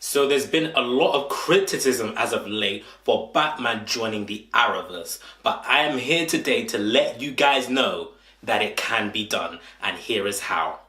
So there's been a lot of criticism as of late for Batman joining the Arrowverse, but I am here today to let you guys know that it can be done, and here is how.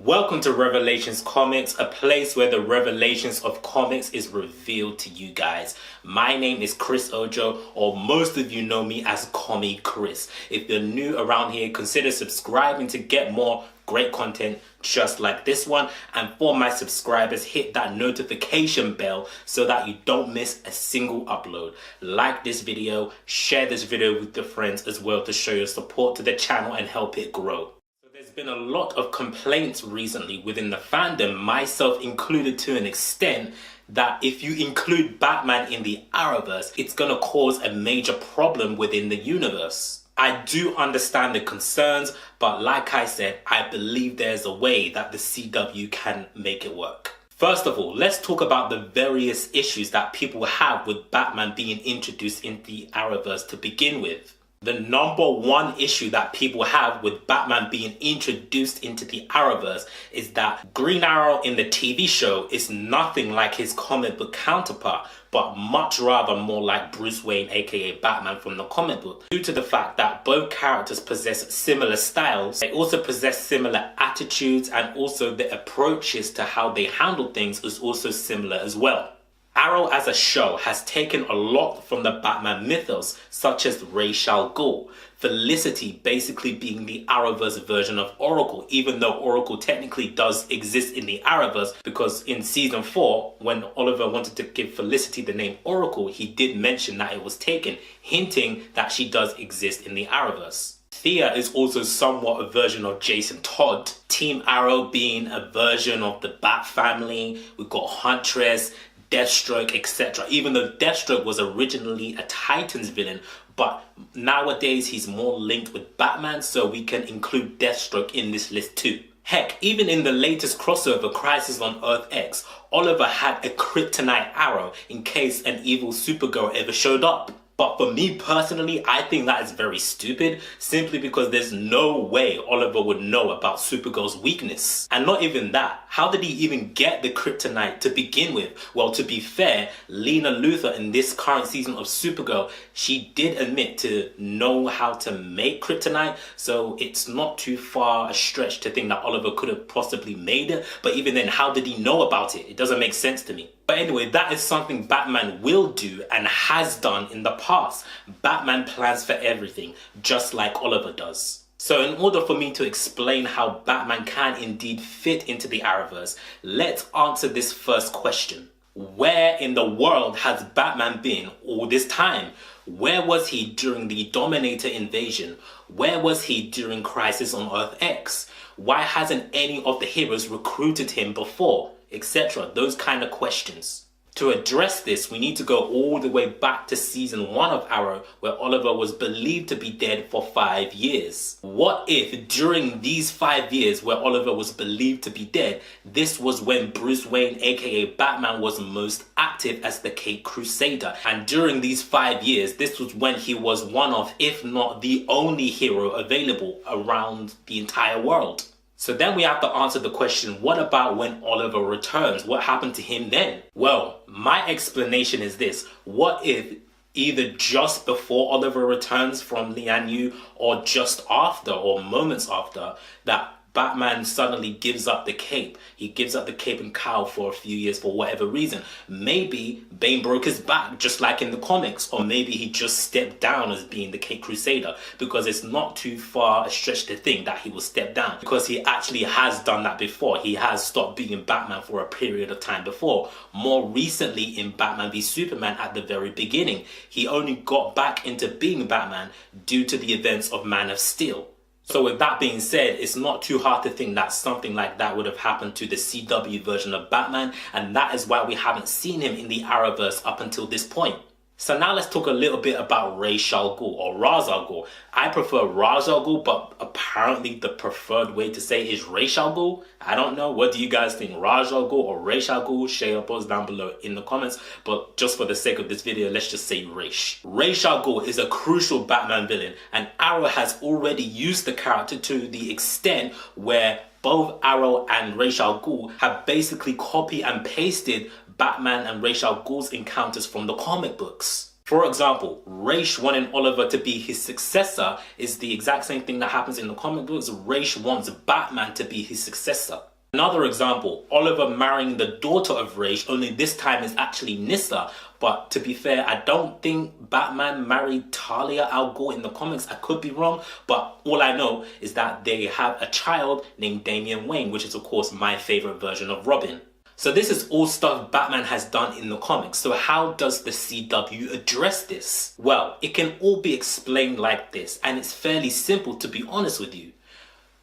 Welcome to Revelations Comics, a place where the revelations of comics is revealed to you guys. My name is Chris Ojo, or most of you know me as Commie Chris. If you're new around here, consider subscribing to get more great content just like this one. And for my subscribers, hit that notification bell so that you don't miss a single upload. Like this video, share this video with your friends as well to show your support to the channel and help it grow. There's been a lot of complaints recently within the fandom, myself included to an extent, that if you include Batman in the Arrowverse, it's going to cause a major problem within the universe. I do understand the concerns, but like I said, I believe there's a way that the CW can make it work. First of all, let's talk about the various issues that people have with Batman being introduced in the Arrowverse to begin with. The number one issue that people have with Batman being introduced into the Arrowverse is that Green Arrow in the TV show is nothing like his comic book counterpart, but much rather more like Bruce Wayne, aka Batman from the comic book. Due to the fact that both characters possess similar styles, they also possess similar attitudes, and also the approaches to how they handle things is also similar as well. Arrow as a show has taken a lot from the Batman mythos, such as Ra's al Ghul, Felicity basically being the Arrowverse version of Oracle, even though Oracle technically does exist in the Arrowverse, because in season 4, when Oliver wanted to give Felicity the name Oracle, he did mention that it was taken, hinting that she does exist in the Arrowverse. Thea is also somewhat a version of Jason Todd, Team Arrow being a version of the Bat family. We've got Huntress, Deathstroke, etc. Even though Deathstroke was originally a Titans villain, but nowadays he's more linked with Batman, so we can include Deathstroke in this list too. Heck, even in the latest crossover, Crisis on Earth X, Oliver had a kryptonite arrow in case an evil Supergirl ever showed up. But for me personally, I think that is very stupid, simply because there's no way Oliver would know about Supergirl's weakness. And not even that, how did he even get the kryptonite to begin with? Well, to be fair, Lena Luthor in this current season of Supergirl, she did admit to know how to make kryptonite, so it's not too far a stretch to think that Oliver could have possibly made it. But even then, how did he know about it? It doesn't make sense to me. But anyway, that is something Batman will do and has done in the past. Batman plans for everything, just like Oliver does. So in order for me to explain how Batman can indeed fit into the Arrowverse, let's answer this first question. Where in the world has Batman been all this time? Where was he during the Dominator invasion? Where was he during Crisis on Earth X? Why hasn't any of the heroes recruited him before? Etc. Those kind of questions. To address this, we need to go all the way back to season 1 of Arrow, where Oliver was believed to be dead for 5 years. What if during these 5 years where Oliver was believed to be dead, this was when Bruce Wayne, aka Batman, was most active as the Caped Crusader, and during these 5 years, this was when he was one of, if not the only hero available around the entire world. So then we have to answer the question, what about when Oliver returns? What happened to him then? Well, my explanation is this. What if either just before Oliver returns from Lian Yu, or just after, or moments after, that Batman suddenly gives up the cape. He gives up the cape and cowl for a few years for whatever reason. Maybe Bane broke his back just like in the comics, or maybe he just stepped down as being the Caped Crusader, because it's not too far a stretch to think that he will step down, because he actually has done that before. He has stopped being Batman for a period of time before. More recently in Batman v Superman at the very beginning, he only got back into being Batman due to the events of Man of Steel. So with that being said, it's not too hard to think that something like that would have happened to the CW version of Batman, and that is why we haven't seen him in the Arrowverse up until this point. So now let's talk a little bit about Ra's al Ghul or Ra's al Ghul. I prefer Ra's al Ghul, but apparently the preferred way to say is Ra's al Ghul. I don't know. What do you guys think? Ra's al Ghul or Ra's al Ghul? Share your thoughts down below in the comments. But just for the sake of this video, let's just say Ra's. Ra's al Ghul is a crucial Batman villain, and Arrow has already used the character to the extent where both Arrow and Ra's al Ghul have basically copy and pasted Batman and Ra's al Ghul's encounters from the comic books. For example, Ra's wanting Oliver to be his successor is the exact same thing that happens in the comic books. Ra's wants Batman to be his successor. Another example, Oliver marrying the daughter of Ra's, only this time is actually Nyssa. But to be fair, I don't think Batman married Talia al Ghul in the comics. I could be wrong, but all I know is that they have a child named Damian Wayne, which is of course my favorite version of Robin. So this is all stuff Batman has done in the comics. So how does the CW address this? Well, it can all be explained like this, and it's fairly simple, to be honest with you.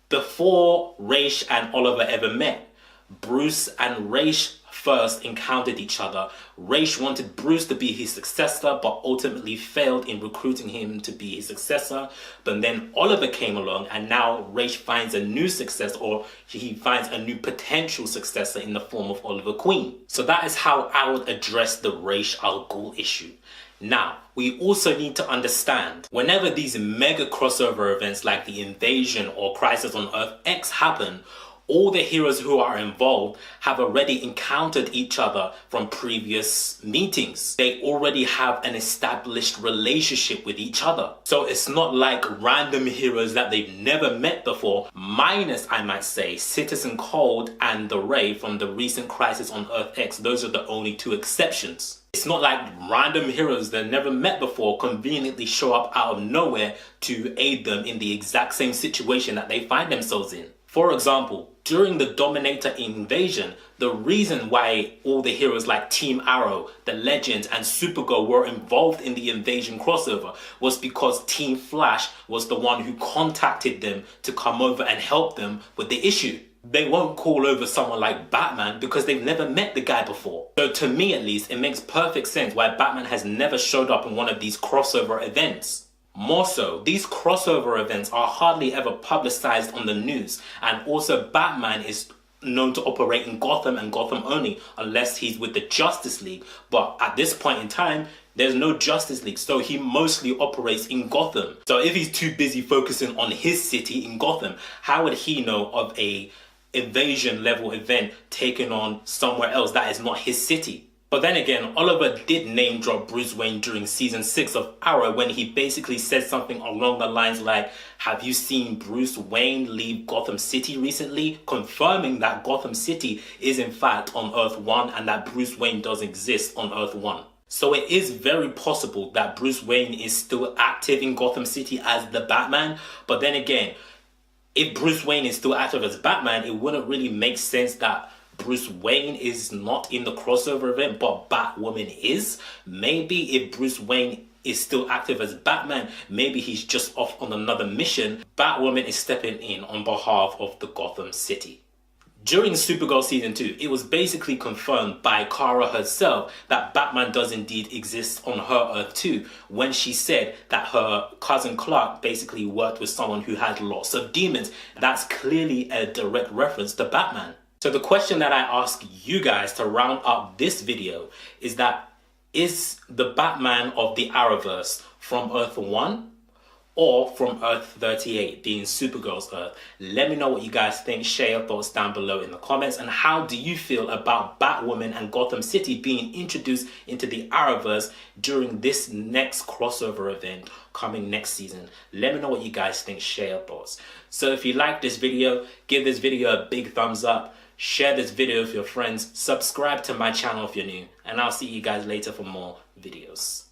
Before Ra's and Oliver ever met, Bruce and Ra's first encountered each other. Ra's wanted Bruce to be his successor, but ultimately failed in recruiting him to be his successor. But then Oliver came along, and now Ra's finds a new successor, or he finds a new potential successor in the form of Oliver Queen. So that is how I would address the Ra's al Ghul issue. Now, we also need to understand, whenever these mega crossover events like the Invasion or Crisis on Earth X happen, all the heroes who are involved have already encountered each other from previous meetings. They already have an established relationship with each other. So it's not like random heroes that they've never met before, minus, I might say, Citizen Cold and the Ray from the recent Crisis on Earth X. Those are the only two exceptions. It's not like random heroes that never met before conveniently show up out of nowhere to aid them in the exact same situation that they find themselves in. For example, during the Dominator invasion, the reason why all the heroes like Team Arrow, the Legends, and Supergirl were involved in the Invasion crossover was because Team Flash was the one who contacted them to come over and help them with the issue. They won't call over someone like Batman because they've never met the guy before. So to me at least, it makes perfect sense why Batman has never showed up in one of these crossover events. More so, these crossover events are hardly ever publicized on the news, and also Batman is known to operate in Gotham and Gotham only, unless he's with the Justice League. But at this point in time, there's no Justice League, so he mostly operates in Gotham. So if he's too busy focusing on his city in Gotham, how would he know of a invasion level event taken on somewhere else that is not his city? But then again, Oliver did name drop Bruce Wayne during season 6 of Arrow when he basically said something along the lines like, have you seen Bruce Wayne leave Gotham City recently? Confirming that Gotham City is in fact on Earth 1 and that Bruce Wayne does exist on Earth 1. So it is very possible that Bruce Wayne is still active in Gotham City as the Batman. But then again, if Bruce Wayne is still active as Batman, it wouldn't really make sense that Bruce Wayne is not in the crossover event, but Batwoman is. Maybe if Bruce Wayne is still active as Batman, maybe he's just off on another mission. Batwoman is stepping in on behalf of the Gotham City. During Supergirl Season 2, it was basically confirmed by Kara herself that Batman does indeed exist on her Earth too, when she said that her cousin Clark basically worked with someone who had lots of demons. That's clearly a direct reference to Batman. So the question that I ask you guys to round up this video is that, is the Batman of the Arrowverse from Earth 1 or from Earth 38, being Supergirl's Earth? Let me know what you guys think. Share your thoughts down below in the comments. And how do you feel about Batwoman and Gotham City being introduced into the Arrowverse during this next crossover event coming next season? Let me know what you guys think. Share your thoughts. So if you like this video, give this video a big thumbs up. Share this video with your friends. Subscribe to my channel if you're new. And I'll see you guys later for more videos.